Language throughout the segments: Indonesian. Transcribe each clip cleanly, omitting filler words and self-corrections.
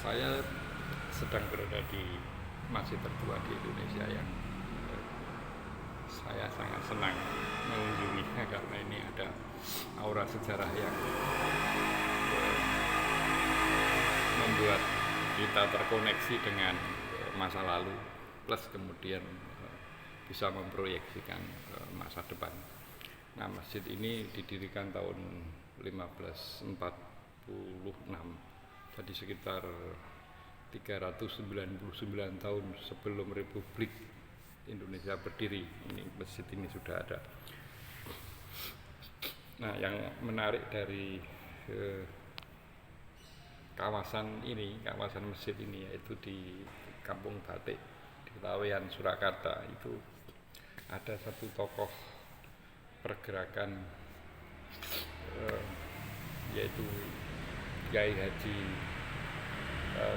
Saya sedang berada di masjid tertua di Indonesia yang saya sangat senang mengunjunginya karena ini ada aura sejarah yang membuat kita terkoneksi dengan masa lalu plus kemudian bisa memproyeksikan masa depan. Nah, masjid ini didirikan tahun 1546, jadi sekitar 399 tahun sebelum Republik Indonesia berdiri. Ini masjid ini sudah ada. Nah, yang menarik dari kawasan masjid ini yaitu di Kampung Batik di Laweyan, Surakarta, itu ada satu tokoh pergerakan yaitu Kiai Haji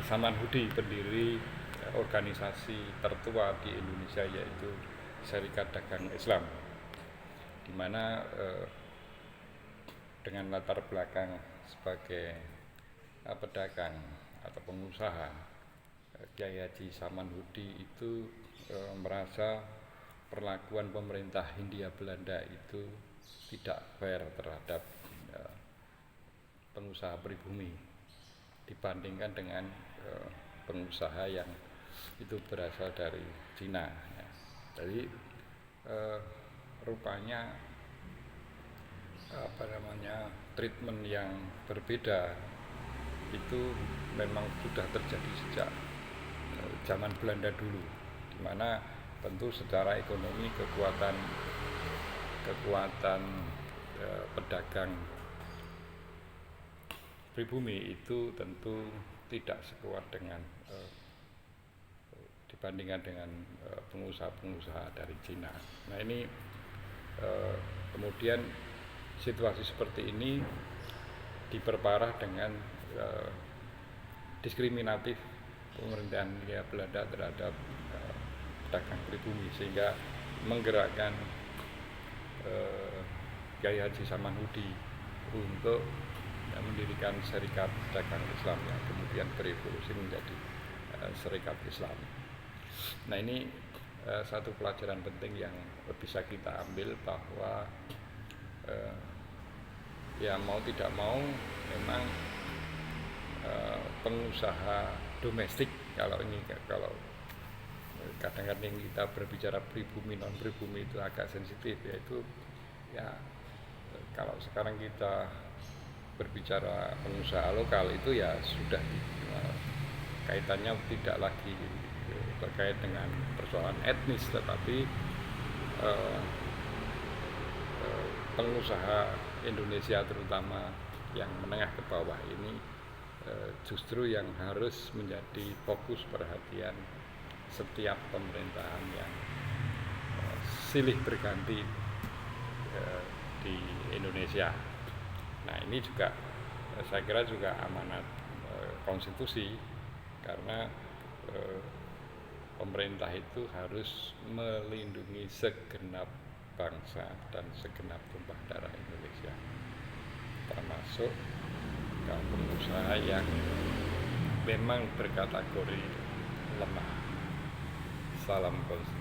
Samanhudi, pendiri organisasi tertua di Indonesia yaitu Serikat Dagang Islam, di mana dengan latar belakang sebagai pedagang atau pengusaha, Kiai Haji Samanhudi itu merasa perlakuan pemerintah Hindia Belanda itu tidak fair terhadap pengusaha pribumi dibandingkan dengan pengusaha yang itu berasal dari Cina. Jadi rupanya treatment yang berbeda itu memang sudah terjadi sejak zaman Belanda dulu, di mana tentu secara ekonomi kekuatan pedagang pribumi itu tentu tidak sekuat dengan dibandingkan dengan pengusaha-pengusaha dari Cina. Nah, ini kemudian situasi seperti ini diperparah dengan diskriminatif pemerintahan Hindia Belanda terhadap pedagang pribumi, sehingga menggerakkan Kiai Haji Samanhudi untuk mendirikan Serikat Dagang Islam yang kemudian berevolusi menjadi Serikat Islam. Nah, ini satu pelajaran penting yang bisa kita ambil bahwa ya mau tidak mau memang pengusaha domestik, kalau kadang-kadang kita berbicara pribumi non pribumi itu agak sensitif, yaitu ya kalau sekarang kita berbicara pengusaha lokal itu ya sudah kaitannya tidak lagi terkait dengan persoalan etnis, tetapi pengusaha Indonesia terutama yang menengah ke bawah ini justru yang harus menjadi fokus perhatian setiap pemerintahan yang silih berganti di Indonesia. Nah, ini juga saya kira juga amanat konstitusi, karena pemerintah itu harus melindungi segenap bangsa dan segenap tumpah darah Indonesia, termasuk kaum pengusaha yang memang berkategori lemah. Salam konstitusi.